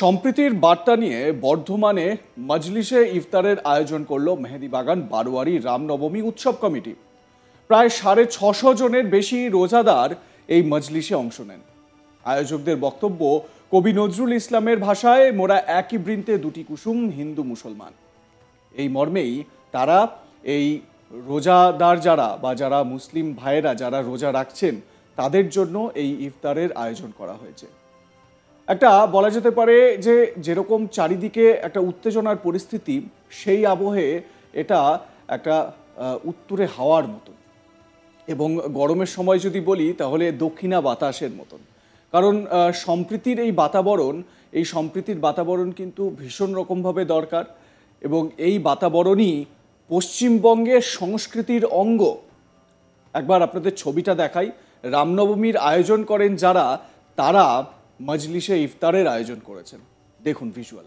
সম্প্রীতির বার্তা নিয়ে বর্ধমানে মজলিসে ইফতারের আয়োজন করল মেহেদীবাগান বারোয়ারি রামনবমী উৎসব কমিটি। প্রায় 650 জনের বেশি রোজাদার এই মজলিসে অংশ নেন। আয়োজকদের বক্তব্য, কবি নজরুল ইসলামের ভাষায়, মোরা একই বৃন্তে দুটি কুসুম, হিন্দু মুসলমান। এই মর্মেই তারা এই রোজাদার যারা মুসলিম ভাইয়েরা যারা রোজা রাখছেন তাদের জন্য এই ইফতারের আয়োজন করা হয়েছে। একটা বলা যেতে পারে যে যেরকম চারিদিকে একটা উত্তেজনার পরিস্থিতি, সেই আবহে এটা একটা উত্তুরে হাওয়ার মতন, এবং গরমের সময় যদি বলি তাহলে দক্ষিণা বাতাসের মতন। কারণ সম্প্রীতির এই সম্প্রীতির বাতাবরণ কিন্তু ভীষণ রকমভাবে দরকার, এবং এই বাতাবরণই পশ্চিমবঙ্গের সংস্কৃতির অঙ্গ। একবার আপনাদের ছবিটা দেখাই। রামনবমীর আয়োজন করেন যারা, তারা মজলিসে ইফতারের আয়োজন করেছেন। দেখুন ভিজুয়াল।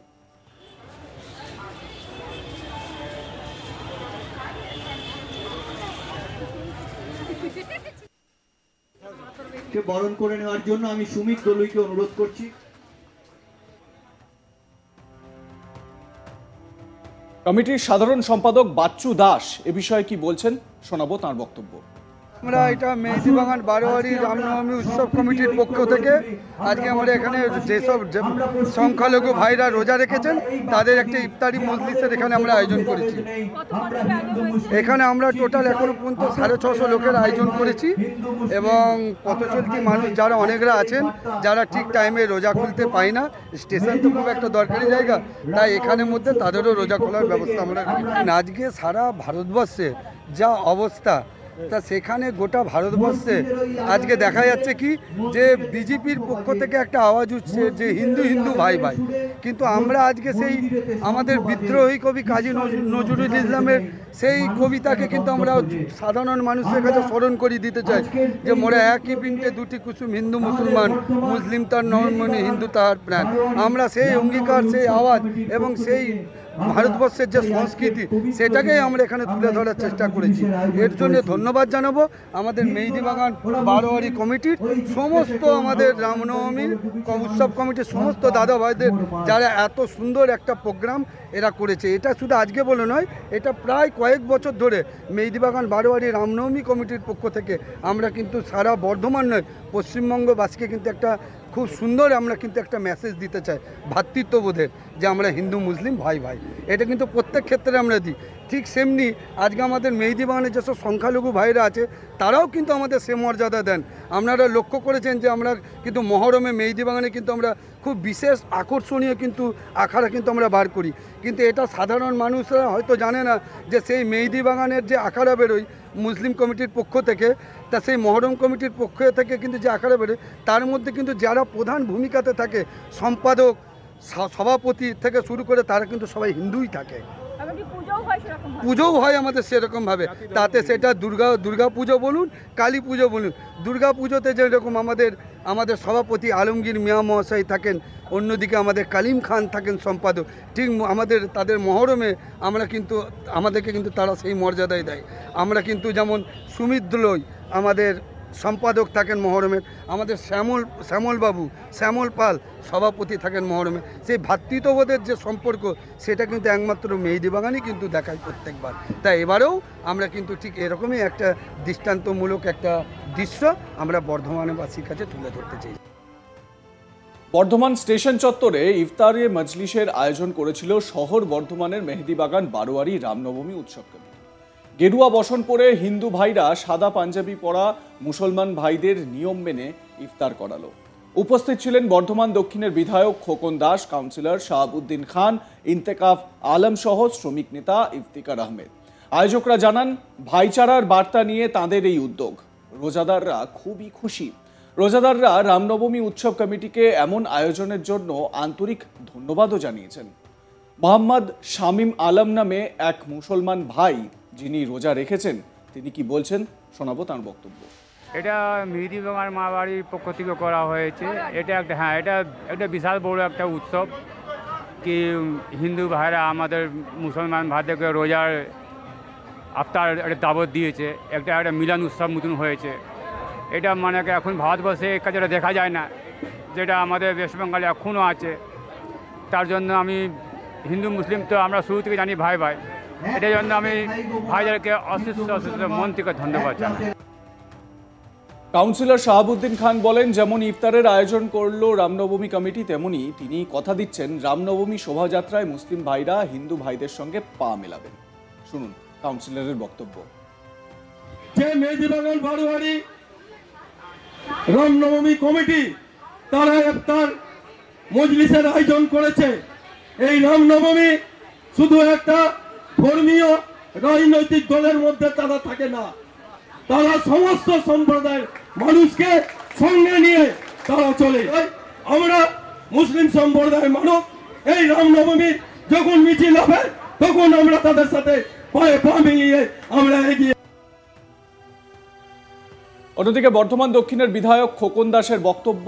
কে বরণ করে নেওয়ার জন্য আমি সুমিত দলুইকে অনুরোধ করছি। কমিটির সাধারণ সম্পাদক বাচ্চু দাস এ বিষয়ে কি বলছেন শোনাবো তার বক্তব্য। আমরা এটা মেহেদীবাগান বারোয়ারি রামনবমী উৎসব কমিটির পক্ষ থেকে আজকে আমরা এখানে যেসব সংখ্যালঘু ভাইরা রোজা রেখেছেন তাদের একটা ইফতারি মজলিসের এখানে আমরা আয়োজন করেছি। এখানে আমরা টোটাল এখনো পর্যন্ত 650 লোকের আয়োজন করেছি, এবং পথচলতি মানুষ যারা অনেকরা আছেন যারা ঠিক টাইমে রোজা খুলতে পায় না, স্টেশন তো খুব একটা দরকারি জায়গা, তাই এখানের মধ্যে তাদেরও রোজা খোলার ব্যবস্থা আমরা। আজকে সারা ভারতবর্ষে যা অবস্থা, তা সেখানে গোটা ভারতবর্ষে আজকে দেখা যাচ্ছে কি যে বিজেপির পক্ষ থেকে একটা আওয়াজ উঠছে যে হিন্দু হিন্দু ভাই ভাই, কিন্তু আমরা আজকে সেই আমাদের বিদ্রোহী কবি কাজী নজরুল ইসলামের সেই কবিতাকে কিন্তু আমরা সাধারণ মানুষের কাছে স্মরণ করিয়ে দিতে চাই যে মোরা একই বৃন্তে দুটি কুসুম, হিন্দু মুসলমান, মুসলিম তার নয়নমণি, হিন্দু তাহার প্রাণ। আমরা সেই অঙ্গীকার, সেই আওয়াজ এবং সেই ভারতবর্ষের যে সংস্কৃতি, সেটাকেই আমরা এখানে তুলে ধরার চেষ্টা করেছি। এর জন্য ধন্যবাদ জানাবো আমাদের মেহেদীবাগান বারোয়ারি কমিটির সমস্ত, আমাদের রামনবমীর উৎসব কমিটির সমস্ত দাদা ভাইদের, যারা এত সুন্দর একটা প্রোগ্রাম এরা করেছে। এটা শুধু আজকে বলে নয়, এটা প্রায় কয়েক বছর ধরে মেহেদীবাগান বারোয়ারি রামনবমী কমিটির পক্ষ থেকে আমরা কিন্তু সারা বর্ধমান নয়, পশ্চিমবঙ্গবাসীকে কিন্তু একটা খুব সুন্দর আমরা কিন্তু একটা মেসেজ দিতে চাই ভ্রাতৃত্ববোধের, যে আমরা হিন্দু মুসলিম ভাই ভাই। এটা কিন্তু প্রত্যেক ক্ষেত্রে আমরা দিই। ঠিক সেমনি আজকে আমাদের মেহেদীবাগানের যেসব সংখ্যালঘু ভাইরা আছে তারাও কিন্তু আমাদের সে মর্যাদা দেন। আপনারা লক্ষ্য করেছেন যে আমরা কিন্তু মহরমে মেহেদীবাগানে কিন্তু আমরা খুব বিশেষ আকর্ষণীয় কিন্তু আখাড়া কিন্তু আমরা বার করি, কিন্তু এটা সাধারণ মানুষরা হয়তো জানে না যে সেই মেহেদীবাগানের যে আখাড়া বেরোয় মুসলিম কমিটির পক্ষ থেকে, তা সেই মহরম কমিটির পক্ষ থেকে কিন্তু যে আখাড়া বেরোয় তার মধ্যে কিন্তু যারা প্রধান ভূমিকাতে থাকে, সম্পাদক, সভাপতি থেকে শুরু করে, তারা কিন্তু সবাই হিন্দুই থাকে। পুজোও হয় আমাদের সেরকমভাবে, তাতে সেটা দুর্গা পুজো বলুন, কালী পুজো বলুন। দুর্গা পুজোতে যেরকম আমাদের সভাপতি আলমগীর মিয়া মহাশয় থাকেন, অন্যদিকে আমাদের কালিম খান থাকেন সম্পাদক, ঠিক তাদের মহরমে আমাদেরকে কিন্তু তারা সেই মর্যাদাই দেয়। আমরা কিন্তু যেমন সুমিত দলুই আমাদের সম্পাদক থাকেন মহরমের, আমাদের শ্যামল পাল সভাপতি থাকেন মহরমে। সেই ভ্রাতৃত্ববোধের যে সম্পর্ক, সেটা কিন্তু একমাত্র মেহেদীবাগানই কিন্তু দেখায় প্রত্যেকবার। তাই এবারেও আমরা কিন্তু ঠিক এরকমই একটা দৃষ্টান্তমূলক একটা দৃশ্য আমরা বর্ধমানবাসীর কাছে তুলে ধরতে চাই। বর্ধমান স্টেশন চত্বরে ইফতারে মজলিসের আয়োজন করেছিল শহর বর্ধমানের মেহেদীবাগান বারোয়ারি রামনবমী উৎসব কমিটি। গেরুয়া বসন পরে হিন্দু ভাইরা সাদা পাঞ্জাবি পরা মুসলমান ভাইদের নিয়ম মেনে ইফতার করালো। উপস্থিত ছিলেন বর্ধমান দক্ষিণের বিধায়ক খোকন দাস, কাউন্সিলর শাহাবুদ্দিন খান, ইন্তেকাফ আলম সহ শ্রমিক নেতা ইফতিকার আহমেদ। আয়োজকরা জানান, ভাইচারার বার্তা নিয়ে তাদের এই উদ্যোগ। রোজাদাররা খুবই খুশি। রোজাদাররা রামনবমী উৎসব কমিটিকে এমন আয়োজনের জন্য আন্তরিক ধন্যবাদও জানিয়েছেন। মোহাম্মদ শামীম আলম নামে এক মুসলমান ভাই যিনি রোজা রেখেছেন, তিনি কি বলছেন শোনাবো তার বক্তব্য। এটা মেহেদীবাগান মা বাড়ির পক্ষ থেকে করা হয়েছে। এটা একটা বিশাল বড় একটা উৎসব, কি হিন্দু ভাইরা আমাদের মুসলমান ভাইদেরকে রোজার আফতার একটা দাবত দিয়েছে, একটা মিলন উৎসব মতন হয়েছে। এটা মানে এখন ভারতবর্ষে এই কাজটা দেখা যায় না, যেটা আমাদের ওয়েস্ট বেঙ্গলে এখনও আছে। তার জন্য আমি হিন্দু মুসলিম তো আমরা শুরু থেকে জানি ভাই ভাই, এটার জন্য আমি ভাইদেরকে অশেষ মন থেকে ধন্যবাদ জানাই। কাউন্সিলর শাহাবুদ্দিন খান বলেন, যেমন ইফতারের আয়োজন করলো রামনবমী কমিটি, তেমনি তিনি কথা দিচ্ছেন রামনবমী শোভাযাত্রায় মুসলিম ভাইরা হিন্দু ভাইদের সঙ্গে পা মেলাবেন। শুনুন কাউন্সিলরের বক্তব্য। যে মেহেদিবাগান বারোয়ারি রামনবমী কমিটি তারা ইফতার মজলিসের আয়োজন করেছে। এই রামনবমী শুধু একটা ধর্মীয় রাজনৈতিক দলের মধ্যে তারা থাকে না, তারা সমস্ত সম্প্রদায়ের মানুষকে সঙ্গে নিয়ে তারা চলে। আমরা মুসলিম সম্প্রদায়ের মানুষ এই রামনবমীর যখন মিছিল হবে তখন আমরা তাদের সাথে পায়ে পা মিলিয়ে আমরা এগিয়ে। অন্যদিকে বর্ধমান দক্ষিণের বিধায়ক খোকন দাসের বক্তব্য,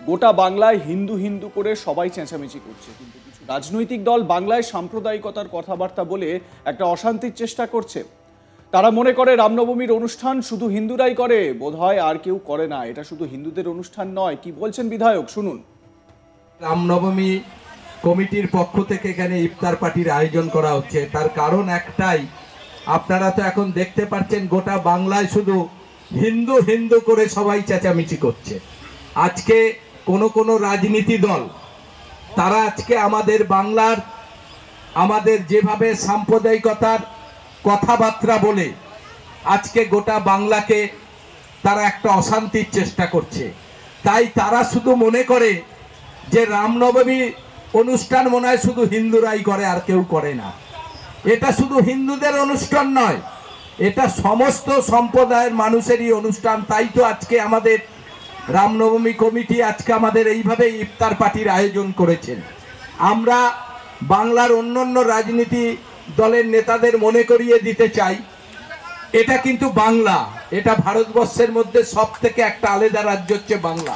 গোটা বাংলায় হিন্দু হিন্দু করে সবাই চেঁচামেচি করছে, কিন্তু কিছু রাজনৈতিক দল বাংলায় সাম্প্রদায়িকতার কথাবার্তা বলে একটা অশান্তির চেষ্টা করছে। তারা মনে করে রামনবমীর অনুষ্ঠান শুধু হিন্দুরাই করে, বোধহয় আর কেউ করে না, এটা শুধু হিন্দুদের অনুষ্ঠান নয়। কি বলছেন বিধায়ক, শুনুন। রামনবমী কমিটির পক্ষ থেকে এখানে ইফতার পার্টির আয়োজন করা হচ্ছে, তার কারণ একটাই, আপনারা তো এখন দেখতে পাচ্ছেন গোটা বাংলায় শুধু হিন্দু হিন্দু করে সবাই চেঁচামেচি করছে। আজকে কোন রাজনীতি দল তারা আজকে আমাদের বাংলার আমাদের যেভাবে সাম্প্রদায়িকতার কথাবার্তা বলে আজকে গোটা বাংলাকে তারা একটা অশান্তির চেষ্টা করছে। তাই তারা শুধু মনে করে যে রামনবমী অনুষ্ঠান মনে হয় শুধু হিন্দুরাই করে, আর কেউ করে না। এটা শুধু হিন্দুদের অনুষ্ঠান নয়, এটা সমস্ত সম্প্রদায়ের মানুষেরই অনুষ্ঠান। তাই তো আজকে আমাদের রামনবমী কমিটি আজকে আমাদের এইভাবে ইফতার পার্টির আয়োজন করেছেন। আমরা বাংলার অন্যান্য রাজনীতি দলের নেতাদের মনে করিয়ে দিতে চাই, এটা কিন্তু বাংলা, এটা ভারতবর্ষের মধ্যে সব থেকে একটা আলাদা রাজ্য হচ্ছে বাংলা।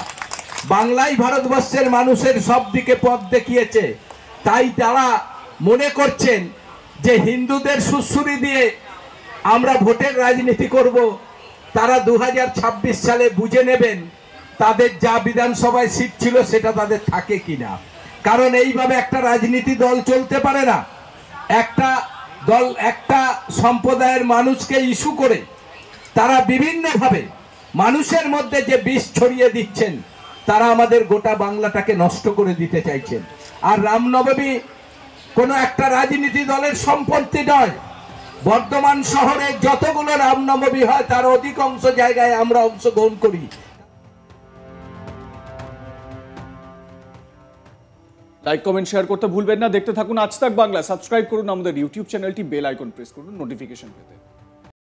বাংলাই ভারতবর্ষের মানুষের সব দিকে পথ দেখিয়েছে। তাই তারা মনে করছেন যে হিন্দুদের সুশ্রুতি দিয়ে আমরা ভোটের রাজনীতি করব। তারা 2026 সালে বুঝে নেবেন তাদের যা বিধানসভায় সিট ছিল সেটা তাদের থাকে কিনা। কারণ এইভাবে একটা রাজনীতি দল চলতে পারে না। একটা দল একটা সম্প্রদায়ের মানুষকে ইস্যু করে তারা বিভিন্নভাবে মানুষের মধ্যে যে বিষ ছড়িয়ে দিচ্ছেন, তারা আমাদের গোটা বাংলাটাকে নষ্ট করে দিতে চাইছেন। আর রামনবমী কোনো একটা রাজনীতি দলের সম্পত্তি নয়। বর্ধমান শহরে যতগুলো রামনবমী হয় তার অধিকাংশ জায়গায় আমরা অংশগ্রহণ করি। লাইক কমেন্ট শেয়ার করতে ভুলবেন না। দেখতে থাকুন আজ তাক বাংলা। সাবস্ক্রাইব করুন আমাদের ইউটিউব চ্যানেলটি, বেল আইকন প্রেস করুন নোটিফিকেশন পেতে।